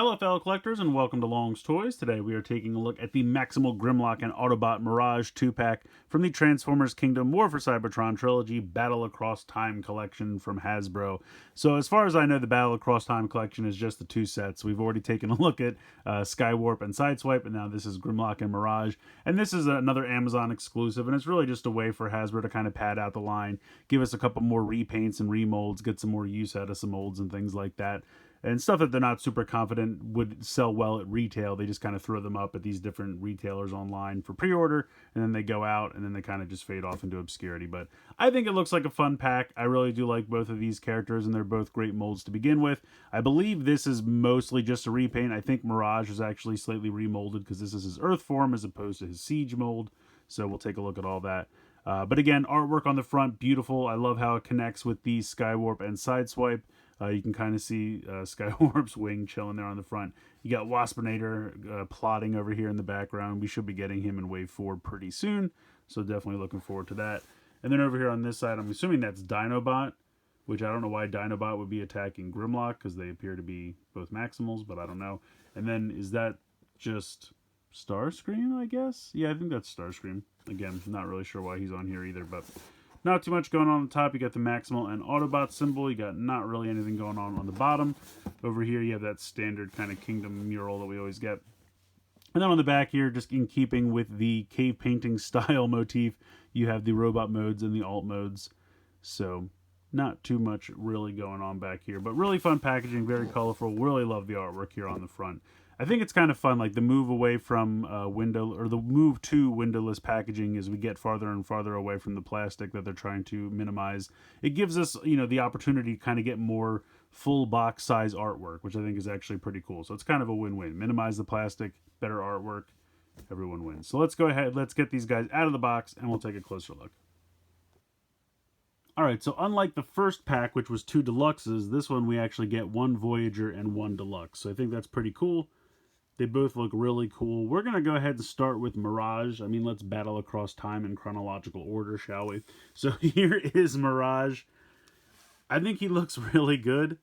Hello fellow collectors and welcome to Long's Toys. Today we are taking a look at the Maximal Grimlock and Autobot Mirage 2-pack from the Transformers Kingdom War for Cybertron Trilogy Battle Across Time collection from Hasbro. So as far as I know, the Battle Across Time collection is just the two sets. We've already taken a look at Skywarp and Sideswipe, and now this is Grimlock and Mirage. And this is another Amazon exclusive, and it's really just a way for Hasbro to kind of pad out the line, give us a couple more repaints and remolds, get some more use out of some molds and things like that. And stuff that they're not super confident would sell well at retail. They just kind of throw them up at these different retailers online for pre-order, and then they go out, and then they kind of just fade off into obscurity. But I think it looks like a fun pack. I really do like both of these characters, and they're both great molds to begin with. I believe this is mostly just a repaint. I think Mirage is actually slightly remolded because this is his Earth form as opposed to his Siege mold. So we'll take a look at all that. But again, artwork on the front, beautiful. I love how it connects with the Skywarp and Sideswipe. You can kind of see Skywarp's wing chilling there on the front. You got Waspinator plotting over here in the background. We should be getting him in Wave 4 pretty soon, so definitely looking forward to that. And then over here on this side, I'm assuming that's Dinobot, which I don't know why Dinobot would be attacking Grimlock, because they appear to be both Maximals, but I don't know. And then is that just Starscream, I guess? Yeah, I think that's Starscream. Again, not really sure why he's on here either, but not too much going on the top. You got the Maximal and Autobot symbol. You got not really anything going on the bottom. Over here, you have that standard kind of Kingdom mural that we always get. And then on the back here, just in keeping with the cave painting style motif, you have the robot modes and the alt modes. So not too much really going on back here, but really fun packaging, very colorful. Really love the artwork here on the front. I think it's kind of fun, like the move away from window, or the move to windowless packaging as we get farther and farther away from the plastic that they're trying to minimize. It gives us, the opportunity to kind of get more full box size artwork, which I think is actually pretty cool. So it's kind of a win-win. Minimize the plastic, better artwork, everyone wins. So let's go ahead, let's get these guys out of the box, and we'll take a closer look. Alright, so unlike the first pack, which was 2 deluxes, this one we actually get 1 Voyager and 1 deluxe. So I think that's pretty cool. They both look really cool. We're going to go ahead and start with Mirage. I mean, let's battle across time in chronological order, shall we? So here is Mirage. I think he looks really good.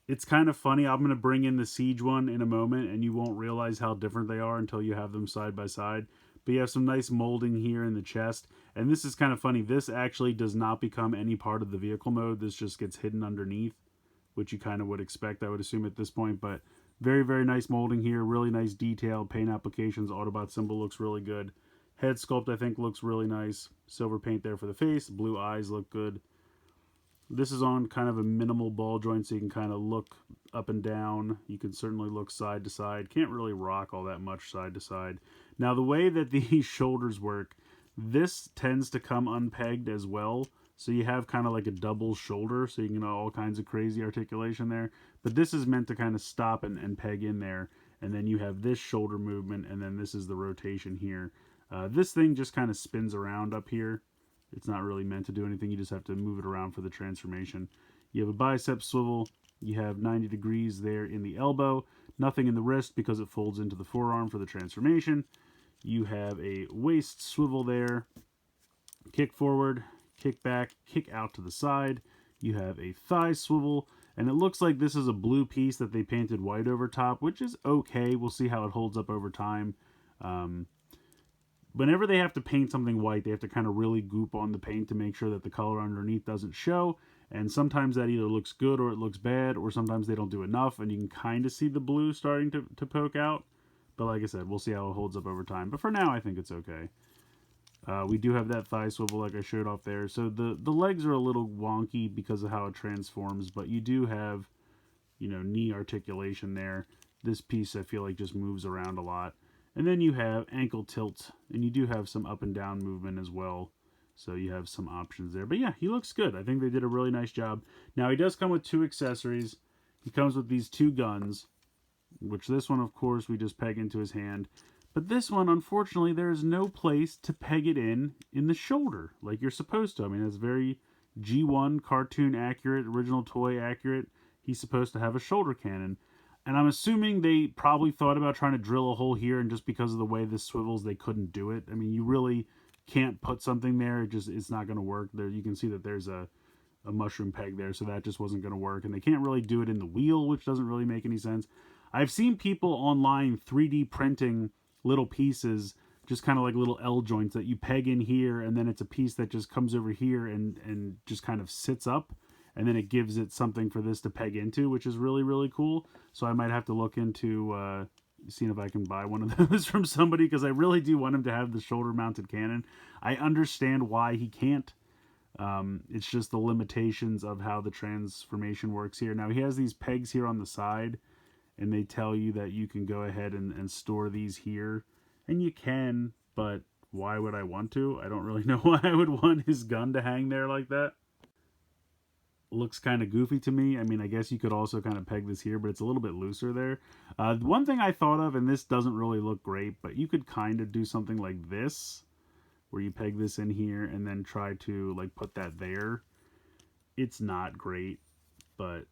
It's kind of funny. I'm going to bring in the Siege one in a moment, and you won't realize how different they are until you have them side by side. But you have some nice molding here in the chest. And this is kind of funny. This actually does not become any part of the vehicle mode. This just gets hidden underneath, which you kind of would expect, I would assume, at this point. But very, very nice molding here. Really nice detail. Paint applications. Autobot symbol looks really good. Head sculpt, I think, looks really nice. Silver paint there for the face. Blue eyes look good. This is on kind of a minimal ball joint, so you can kind of look up and down. You can certainly look side to side. Can't really rock all that much side to side. Now, the way that these shoulders work, this tends to come unpegged as well. So you have kind of like a double shoulder, so you can all kinds of crazy articulation there. But this is meant to kind of stop and peg in there. And then you have this shoulder movement, and then this is the rotation here. This thing just kind of spins around up here. It's not really meant to do anything. You just have to move it around for the transformation. You have a bicep swivel. You have 90 degrees there in the elbow. Nothing in the wrist because it folds into the forearm for the transformation. You have a waist swivel there. Kick forward. Kick back, kick out to the side. You have a thigh swivel, and it looks like this is a blue piece that they painted white over top, which is okay. We'll see how it holds up over time. Whenever they have to paint something white, they have to kind of really goop on the paint to make sure that the color underneath doesn't show, and sometimes that either looks good or it looks bad, or sometimes they don't do enough, and you can kind of see the blue starting to poke out. But like I said, we'll see how it holds up over time. But for now, I think it's okay. We do have that thigh swivel like I showed off there. So the legs are a little wonky because of how it transforms, but you do have, knee articulation there. This piece I feel like just moves around a lot. And then you have ankle tilt, and you do have some up and down movement as well. So you have some options there. But yeah, he looks good. I think they did a really nice job. Now he does come with 2 accessories. He comes with these 2 guns, which this one, of course, we just peg into his hand. But this one, unfortunately, there is no place to peg it in the shoulder like you're supposed to. I mean, it's very G1 cartoon accurate, original toy accurate. He's supposed to have a shoulder cannon. And I'm assuming they probably thought about trying to drill a hole here, and just because of the way this swivels, they couldn't do it. I mean, you really can't put something there. It's not going to work. There, you can see that there's a a mushroom peg there, so that just wasn't going to work. And they can't really do it in the wheel, which doesn't really make any sense. I've seen people online 3D printing little pieces, just kind of like little L joints that you peg in here, and then it's a piece that just comes over here and just kind of sits up, and then it gives it something for this to peg into, which is really, really cool. So I might have to look into seeing if I can buy one of those from somebody, because I really do want him to have the shoulder-mounted cannon. I understand why he can't. It's just the limitations of how the transformation works here. Now, he has these pegs here on the side, and they tell you that you can go ahead and store these here. And you can, but why would I want to? I don't really know why I would want his gun to hang there like that. Looks kind of goofy to me. I mean, I guess you could also kind of peg this here, but it's a little bit looser there. One thing I thought of, and this doesn't really look great, but you could kind of do something like this, where you peg this in here and then try to like put that there. It's not great, but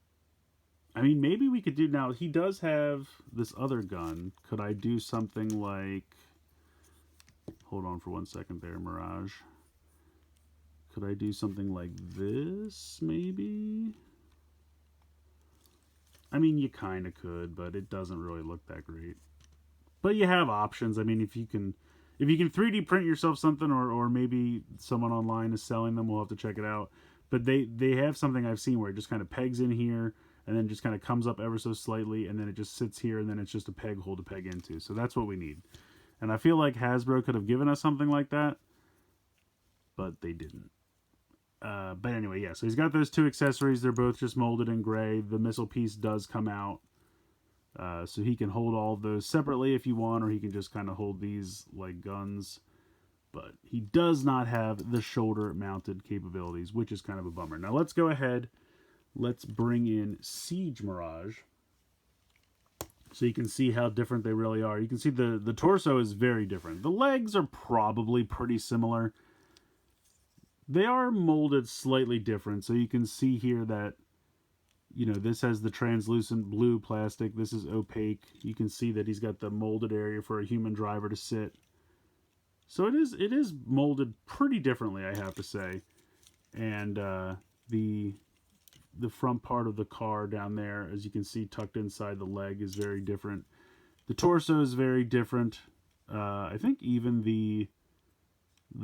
I mean, maybe we could do, now he does have this other gun. Could I do something like, hold on for 1 second there, Mirage. Could I do something like this, maybe? I mean, you kind of could, but it doesn't really look that great. But you have options. I mean, if you can 3D print yourself something, or maybe someone online is selling them, we'll have to check it out. But they have something I've seen where it just kind of pegs in here, and then just kind of comes up ever so slightly, and then it just sits here, and then it's just a peg hole to peg into. So that's what we need. And I feel like Hasbro could have given us something like that, but they didn't. But anyway, yeah, so he's got those two accessories. They're both just molded in gray. The missile piece does come out. So he can hold all of those separately if you want, or he can just kind of hold these like guns. But he does not have the shoulder-mounted capabilities, which is kind of a bummer. Now let's go ahead. Let's bring in Siege Mirage, so you can see how different they really are. You can see the torso is very different. The legs are probably pretty similar. They are molded slightly different, so you can see here that, you know, this has the translucent blue plastic. This is opaque. You can see that he's got the molded area for a human driver to sit. So it is molded pretty differently, I have to say. And the front part of the car down there, as you can see tucked inside the leg, is very different. The torso is very different. I think even the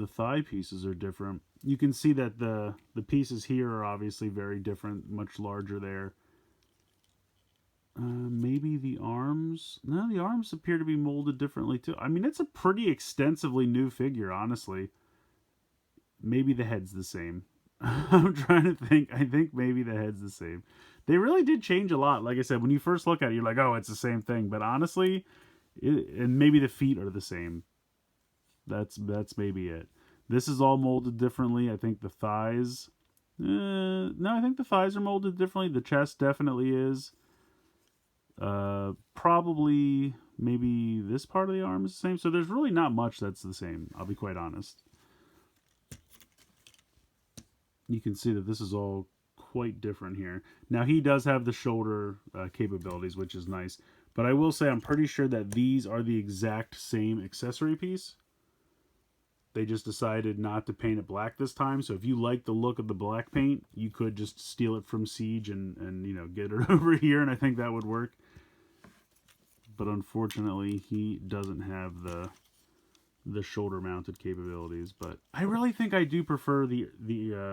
thigh pieces are different. You can see that the pieces here are obviously very different, much larger there. Maybe the arms? No, the arms appear to be molded differently too. I mean, it's a pretty extensively new figure, honestly. Maybe the head's the same. I'm trying to think. I think maybe the head's the same. They really did change a lot. Like I said, when you first look at it, you're like, oh, it's the same thing. But honestly, and maybe the feet are the same. That's maybe it. This is all molded differently. I think the thighs... no, I think the thighs are molded differently. The chest definitely is. Probably maybe this part of the arm is the same. So there's really not much that's the same, I'll be quite honest. You can see that this is all quite different here. Now, he does have the shoulder capabilities, which is nice. But I will say I'm pretty sure that these are the exact same accessory piece. They just decided not to paint it black this time. So if you like the look of the black paint, you could just steal it from Siege and you know, get it over here, and I think that would work. But unfortunately, he doesn't have the shoulder-mounted capabilities. But I really think I do prefer the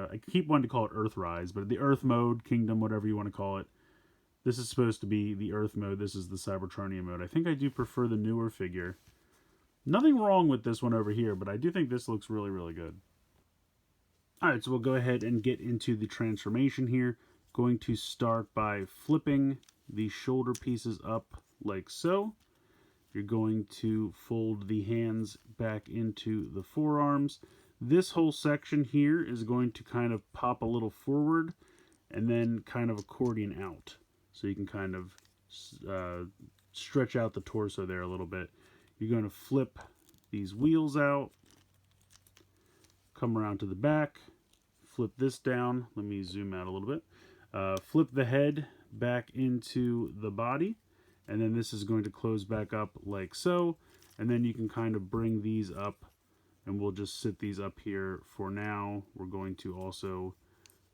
I keep wanting to call it Earthrise, but the Earth mode, Kingdom, whatever you want to call it. This is supposed to be the Earth mode. This is the Cybertronian mode. I think I do prefer the newer figure. Nothing wrong with this one over here, but I do think this looks really, really good. Alright, so we'll go ahead and get into the transformation here. Going to start by flipping the shoulder pieces up like so. You're going to fold the hands back into the forearms. This whole section here is going to kind of pop a little forward and then kind of accordion out. So you can kind of stretch out the torso there a little bit. You're going to flip these wheels out, come around to the back, flip this down. Let me zoom out a little bit. Flip the head back into the body, and then this is going to close back up like so. And then you can kind of bring these up, and we'll just sit these up here for now. We're going to also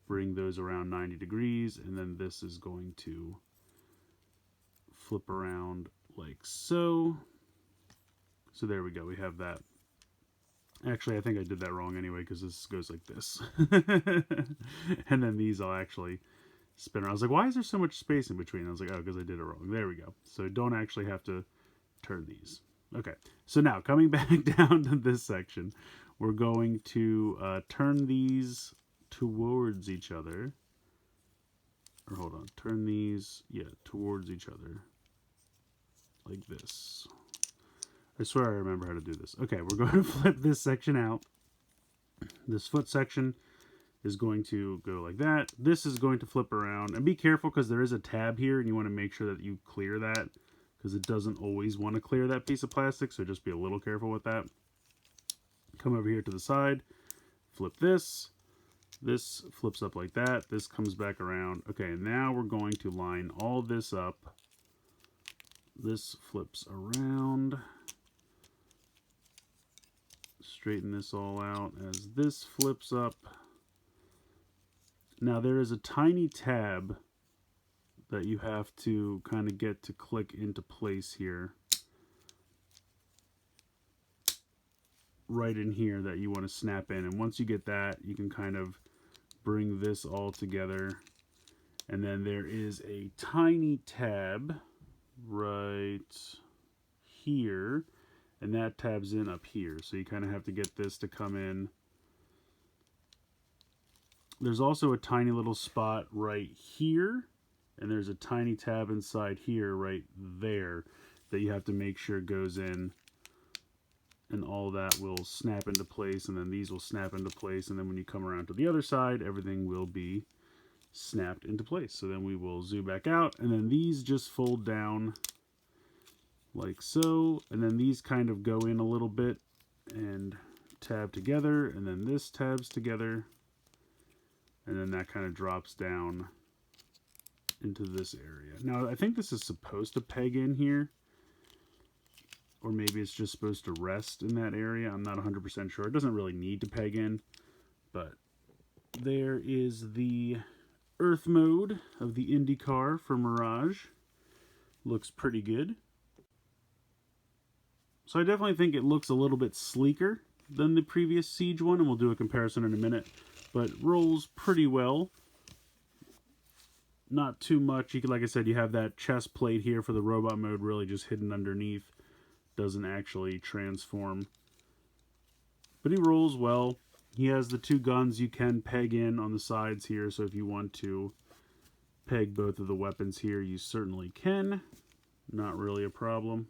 bring those around 90 degrees, and then this is going to flip around like so. So there we go, we have that. Actually, I think I did that wrong anyway, because this goes like this. And then these I'll actually spin around. I was like, why is there so much space in between? I was like, oh, because I did it wrong. There we go. So don't actually have to turn these. Okay, so now coming back down to this section, we're going to turn these towards each other. Or hold on, turn these, yeah, towards each other. Like this. I swear I remember how to do this. Okay, we're going to flip this section out. This foot section is going to go like that. This is going to flip around. And be careful, because there is a tab here, and you want to make sure that you clear that, because it doesn't always want to clear that piece of plastic, so just be a little careful with that. Come over here to the side, flip this. This flips up like that. This comes back around. Okay, now we're going to line all this up. This flips around. Straighten this all out as this flips up. Now there is a tiny tab that you have to kind of get to click into place here. Right in here that you want to snap in. And once you get that, you can kind of bring this all together. And then there is a tiny tab right here. And that tabs in up here. So you kind of have to get this to come in. There's also a tiny little spot right here. And there's a tiny tab inside here right there that you have to make sure goes in. And all that will snap into place. And then these will snap into place. And then when you come around to the other side, everything will be snapped into place. So then we will zoom back out. And then these just fold down like so, and then these kind of go in a little bit and tab together, and then this tabs together, and then that kind of drops down into this area. Now I think this is supposed to peg in here, or maybe it's just supposed to rest in that area. I'm not 100% sure. It doesn't really need to peg in, but there is the Earth mode of the IndyCar for Mirage. Looks pretty good. So I definitely think it looks a little bit sleeker than the previous Siege one, and we'll do a comparison in a minute. But rolls pretty well. Not too much. You can, like I said, you have that chest plate here for the robot mode really just hidden underneath. Doesn't actually transform. But he rolls well. He has the two guns you can peg in on the sides here, so if you want to peg both of the weapons here, you certainly can. Not really a problem.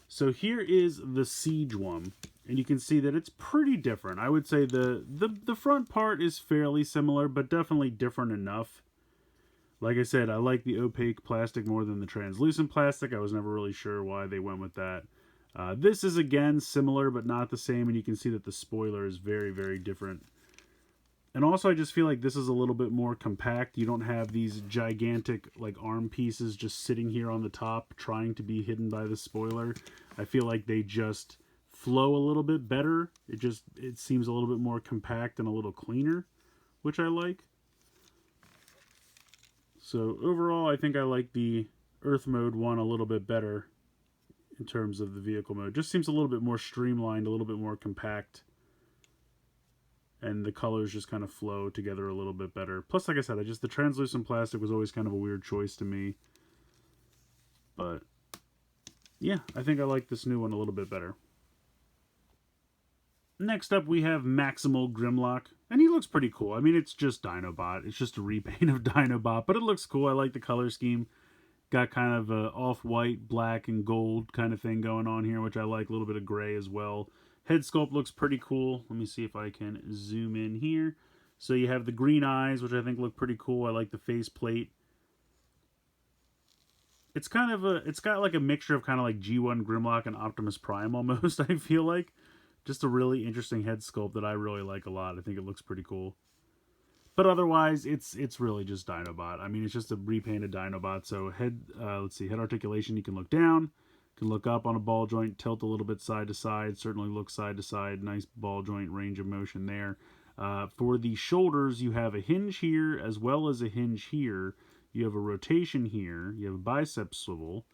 So here is the Siege one, and you can see that it's pretty different. I would say the front part is fairly similar, but definitely different enough. Like I said, I like the opaque plastic more than the translucent plastic. I was never really sure why they went with that. This is, again, similar, but not the same, and you can see that the spoiler is very, very different. And also, I just feel like this is a little bit more compact. You don't have these gigantic, like, arm pieces just sitting here on the top trying to be hidden by the spoiler. I feel like they just flow a little bit better. It seems a little bit more compact and a little cleaner, which I like. So, overall, I think I like the Earth mode one a little bit better in terms of the vehicle mode. Just seems a little bit more streamlined, a little bit more compact. And the colors just kind of flow together a little bit better. Plus, like I said, the translucent plastic was always kind of a weird choice to me. But, yeah, I think I like this new one a little bit better. Next up, we have Maximal Grimlock. And he looks pretty cool. I mean, it's just Dinobot. It's just a repaint of Dinobot. But it looks cool. I like the color scheme. Got kind of a off-white, black, and gold kind of thing going on here, which I like. A little bit of gray as well. Head sculpt looks pretty cool. Let me see if I can zoom in here. So you have the green eyes, which I think look pretty cool. I like the face plate. It's got like a mixture of kind of like G1 Grimlock and Optimus Prime almost, I feel like. Just a really interesting head sculpt that I really like a lot. I think it looks pretty cool. But otherwise, it's really just Dinobot. I mean, it's just a repainted Dinobot. So head articulation, you can look down. Can look up on a ball joint, tilt a little bit side to side, certainly look side to side, nice ball joint range of motion there. For the shoulders, you have a hinge here as well as a hinge here. You have a rotation here. You have a bicep swivel.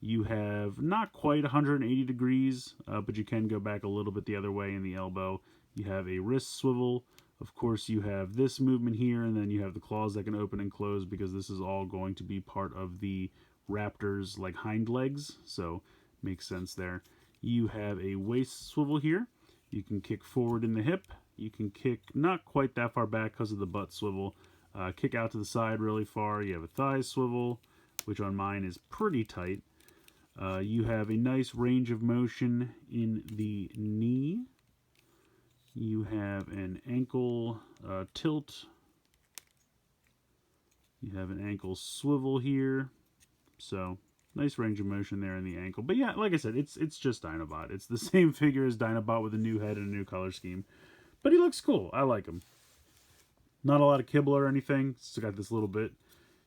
You have not quite 180 degrees, but you can go back a little bit the other way in the elbow. You have a wrist swivel. Of course, you have this movement here, and then you have the claws that can open and close because this is all going to be part of the raptor's like hind legs, so makes sense there. You have a waist swivel here. You can kick forward in the hip. You can kick not quite that far back because of the butt swivel. Kick out to the side really far. You have a thigh swivel, which on mine is pretty tight. You have a nice range of motion in the knee. You have an ankle tilt. You have an ankle swivel here. So, nice range of motion there in the ankle. But yeah, like I said, it's just Dinobot. It's the same figure as Dinobot with a new head and a new color scheme. But he looks cool. I like him. Not a lot of kibble or anything. Still got this little bit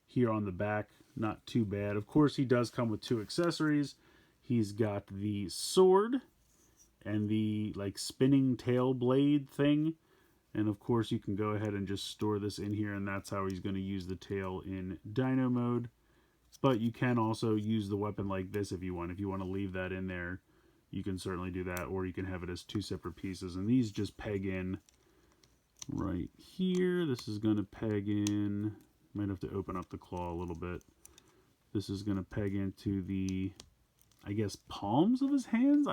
here on the back. Not too bad. Of course, he does come with 2 accessories. He's got the sword and the like spinning tail blade thing. And of course, you can go ahead and just store this in here, and that's how he's going to use the tail in Dino mode. But you can also use the weapon like this if you want. If you want to leave that in there, you can certainly do that, or you can have it as 2 separate pieces. And these just peg in right here. This is going to peg in. Might have to open up the claw a little bit. This is going to peg into the, I guess, palms of his hands?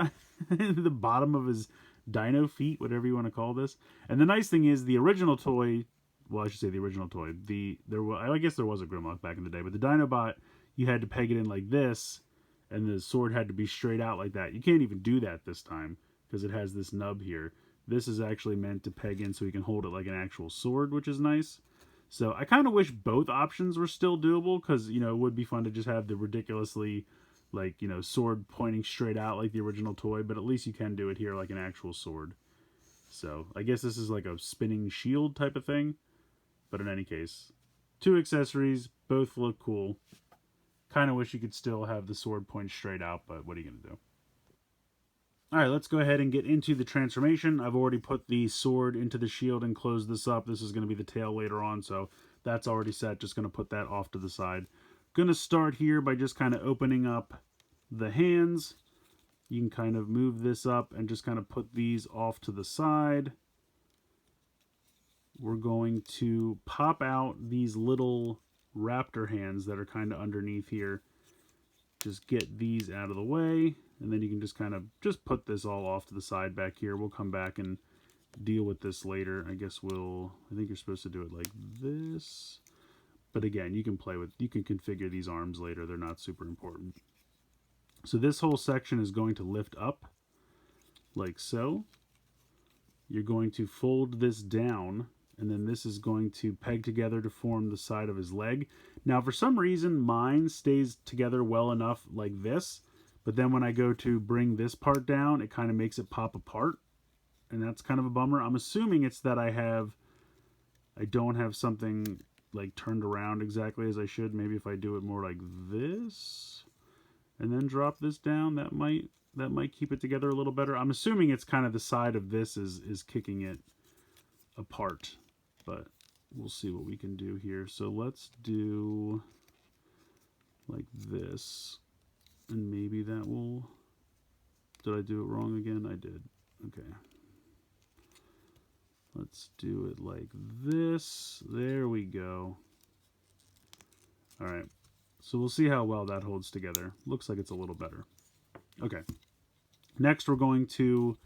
The bottom of his dino feet, whatever you want to call this. And the nice thing is the original toy, well, I should say the original toy. I guess there was a Grimlock back in the day, but the Dinobot, you had to peg it in like this, and the sword had to be straight out like that. You can't even do that this time because it has this nub here. This is actually meant to peg in so you can hold it like an actual sword, which is nice. So I kind of wish both options were still doable because, you know, it would be fun to just have the ridiculously, like, you know, sword pointing straight out like the original toy, but at least you can do it here like an actual sword. So I guess this is like a spinning shield type of thing. But in any case, 2 accessories, both look cool. Kind of wish you could still have the sword point straight out, but what are you going to do? Alright, let's go ahead and get into the transformation. I've already put the sword into the shield and closed this up. This is going to be the tail later on, so that's already set. Just going to put that off to the side. Going to start here by just kind of opening up the hands. You can kind of move this up and just kind of put these off to the side. We're going to pop out these little raptor hands that are kind of underneath here. Just get these out of the way, and then you can just kind of just put this all off to the side back here. We'll come back and deal with this later. I think you're supposed to do it like this. But again, you can configure these arms later. They're not super important. So this whole section is going to lift up like so. You're going to fold this down, and then this is going to peg together to form the side of his leg. Now, for some reason, mine stays together well enough like this, but then when I go to bring this part down, it kind of makes it pop apart, and that's kind of a bummer. I'm assuming it's that I don't have something like turned around exactly as I should. Maybe if I do it more like this, and then drop this down, that might keep it together a little better. I'm assuming it's kind of the side of this is kicking it apart, but we'll see what we can do here. So let's do like this, and maybe that will... Did I do it wrong again? I did. Okay. Let's do it like this. There we go. All right. So we'll see how well that holds together. Looks like it's a little better. Okay. Next, we're going to...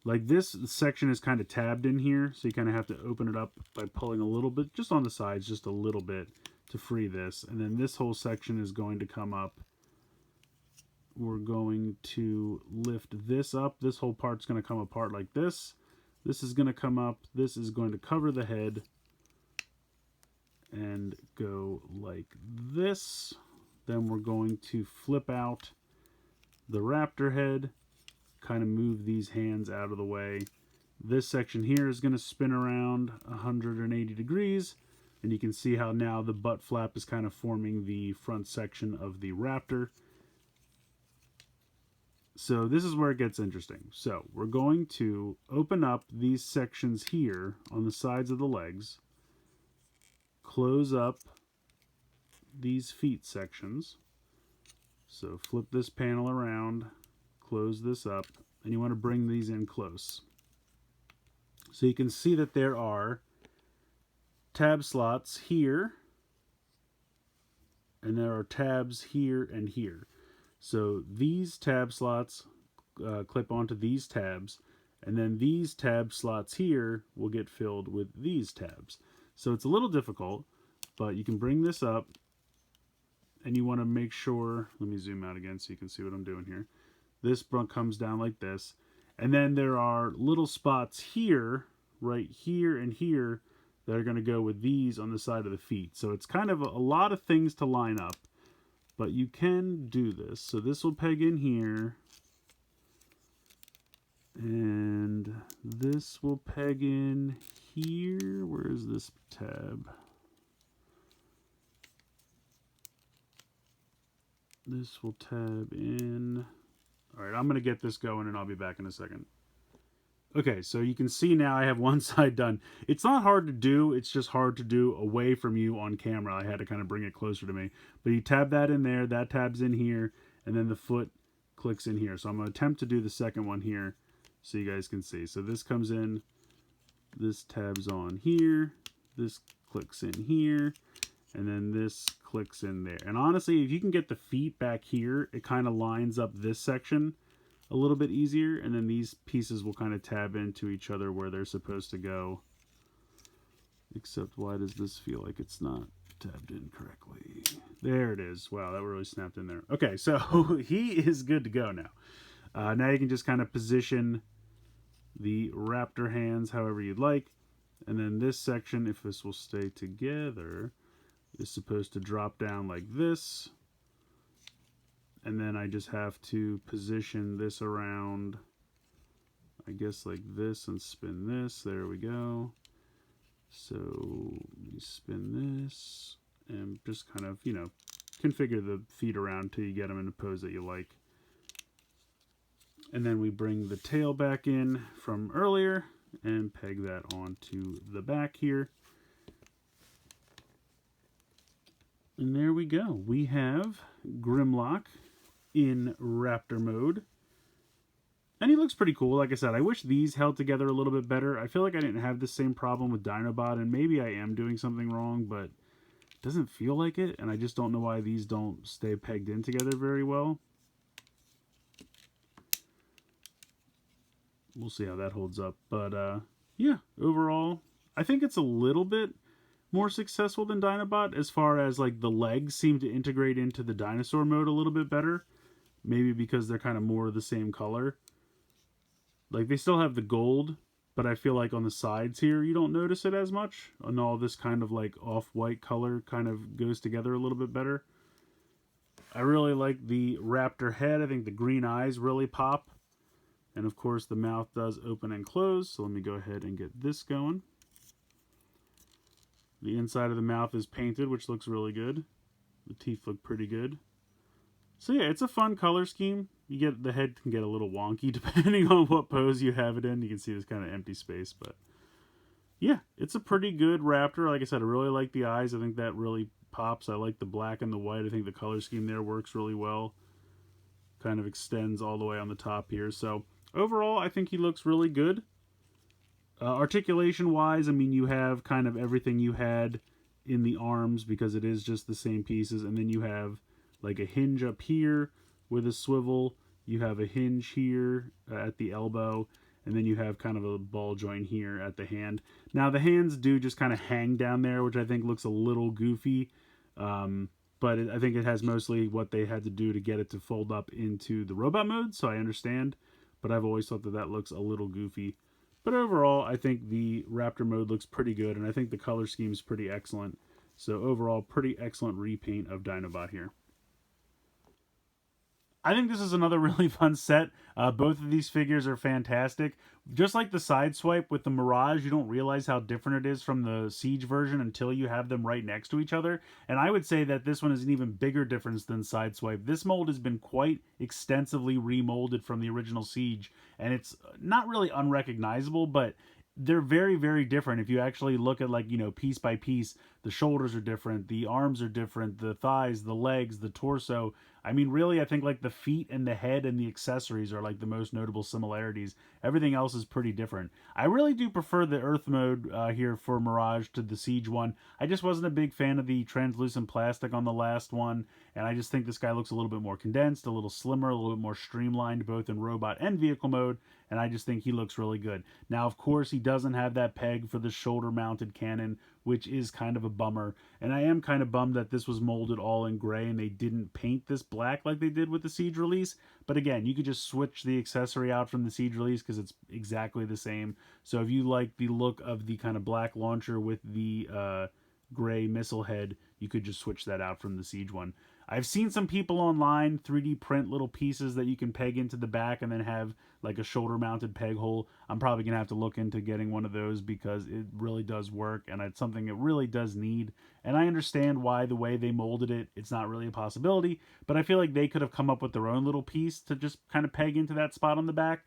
Like this section is kind of tabbed in here, so you kind of have to open it up by pulling a little bit, just on the sides, just a little bit to free this. And then this whole section is going to come up. We're going to lift this up. This whole part's going to come apart like this. This is going to come up. This is going to cover the head and go like this. Then we're going to flip out the raptor head. Kind of move these hands out of the way. This section here is going to spin around 180 degrees, and you can see how now the butt flap is kind of forming the front section of the raptor. So this is where it gets interesting. So we're going to open up these sections here on the sides of the legs, close up these feet sections. So flip this panel around, close this up, and you want to bring these in close. So you can see that there are tab slots here, and there are tabs here and here. So these tab slots clip onto these tabs, and then these tab slots here will get filled with these tabs. So it's a little difficult, but you can bring this up, and you want to make sure, let me zoom out again so you can see what I'm doing here. This comes down like this, and then there are little spots here, right here and here, that are going to go with these on the side of the feet. So it's kind of a lot of things to line up, but you can do this. So this will peg in here, and this will peg in here. Where is this tab? This will tab in. All right, I'm going to get this going and I'll be back in a second. Okay, so you can see now I have one side done. It's not hard to do, it's just hard to do away from you on camera. I had to kind of bring it closer to me. But you tab that in there, that tab's in here, and then the foot clicks in here. So I'm going to attempt to do the second one here so you guys can see. So this comes in, this tab's on here, this clicks in here, and then this clicks in there. And honestly, if you can get the feet back here, it kind of lines up this section a little bit easier, and then these pieces will kind of tab into each other where they're supposed to go. Except why does this feel like it's not tabbed in correctly? There it is. Wow, that really snapped in there. Okay, so he is good to go now. Now you can just kind of position the raptor hands however you'd like. And then this section, if this will stay together, is supposed to drop down like this. And then I just have to position this around, I guess like this, and spin this. There we go. So let me spin this and just kind of, you know, configure the feet around till you get them in a pose that you like. And then we bring the tail back in from earlier and peg that onto the back here. And there we go. We have Grimlock in raptor mode. And he looks pretty cool. Like I said, I wish these held together a little bit better. I feel like I didn't have the same problem with Dinobot, and maybe I am doing something wrong, but it doesn't feel like it, and I just don't know why these don't stay pegged in together very well. We'll see how that holds up. But yeah, overall, I think it's a little bit more successful than Dinobot as far as like the legs seem to integrate into the dinosaur mode a little bit better. Maybe because they're kind of more the same color. Like they still have the gold, but I feel like on the sides here you don't notice it as much. And all this kind of like off-white color kind of goes together a little bit better. I really like the raptor head. I think the green eyes really pop. And of course the mouth does open and close. So let me go ahead and get this going. The inside of the mouth is painted, which looks really good. The teeth look pretty good. So yeah, it's a fun color scheme. You get the head can get a little wonky depending on what pose you have it in. You can see this kind of empty space, but yeah, it's a pretty good raptor. Like I said, I really like the eyes. I think that really pops. I like the black and the white. I think the color scheme there works really well. Kind of extends all the way on the top here. So overall, I think he looks really good. Articulation-wise, I mean, you have kind of everything you had in the arms because it is just the same pieces, and then you have like a hinge up here with a swivel. You have a hinge here at the elbow, and then you have kind of a ball joint here at the hand. Now, the hands do just kind of hang down there, which I think looks a little goofy, but I think it has mostly what they had to do to get it to fold up into the robot mode, so I understand, but I've always thought that that looks a little goofy. But overall, I think the raptor mode looks pretty good, and I think the color scheme is pretty excellent. So overall, pretty excellent repaint of Dinobot here. I think this is another really fun set. Both of these figures are fantastic. Just like the side swipe with the Mirage, you don't realize how different it is from the Siege version until you have them right next to each other. And I would say that this one is an even bigger difference than side swipe. This mold has been quite extensively remolded from the original Siege, and it's not really unrecognizable, but they're very, very different. If you actually look at, like, piece by piece, the shoulders are different, the arms are different, the thighs, the legs, the torso. I mean, really, I think like the feet and the head and the accessories are like the most notable similarities. Everything else is pretty different. I really do prefer the Earth mode here for Mirage to the Siege one. I just wasn't a big fan of the translucent plastic on the last one, and I just think this guy looks a little bit more condensed, a little slimmer, a little bit more streamlined, both in robot and vehicle mode, and I just think he looks really good. Now, of course, he doesn't have that peg for the shoulder-mounted cannon, which is kind of a bummer. And I am kind of bummed that this was molded all in gray and they didn't paint this black like they did with the Siege release. But again, you could just switch the accessory out from the Siege release because it's exactly the same. So if you like the look of the kind of black launcher with the gray missile head, you could just switch that out from the Siege one. I've seen some people online 3D print little pieces that you can peg into the back and then have like a shoulder mounted peg hole. I'm probably going to have to look into getting one of those because it really does work and it's something it really does need. And I understand why the way they molded it, it's not really a possibility, but I feel like they could have come up with their own little piece to just kind of peg into that spot on the back.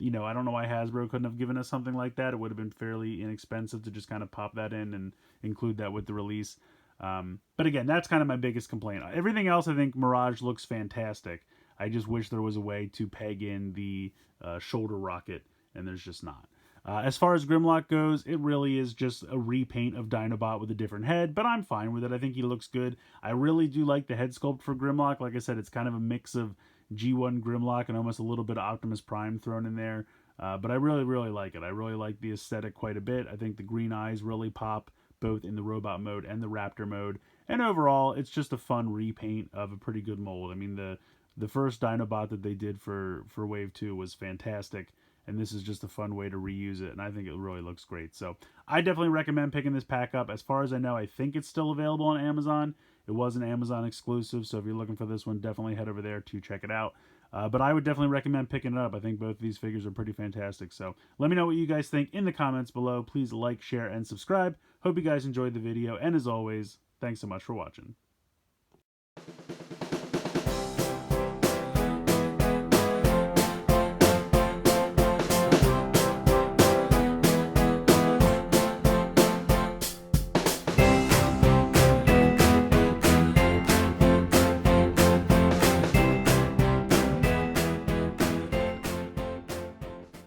I don't know why Hasbro couldn't have given us something like that. It would have been fairly inexpensive to just kind of pop that in and include that with the release. But again, that's kind of my biggest complaint. Everything else, I think Mirage looks fantastic. I just wish there was a way to peg in the shoulder rocket, and there's just not. As far as Grimlock goes, it really is just a repaint of Dinobot with a different head, but I'm fine with it. I think he looks good. I really do like the head sculpt for Grimlock. Like I said, it's kind of a mix of G1 Grimlock and almost a little bit of Optimus Prime thrown in there. But I really, really like it. I really like the aesthetic quite a bit. I think the green eyes really pop, both in the robot mode and the raptor mode. And overall, it's just a fun repaint of a pretty good mold. I mean, the first Dinobot that they did for Wave 2 was fantastic, and this is just a fun way to reuse it, and I think it really looks great. So I definitely recommend picking this pack up. As far as I know, I think it's still available on Amazon. It was an Amazon exclusive, so if you're looking for this one, definitely head over there to check it out. But I would definitely recommend picking it up. I think both of these figures are pretty fantastic. So let me know what you guys think in the comments below. Please like, share, and subscribe. Hope you guys enjoyed the video. And as always, thanks so much for watching.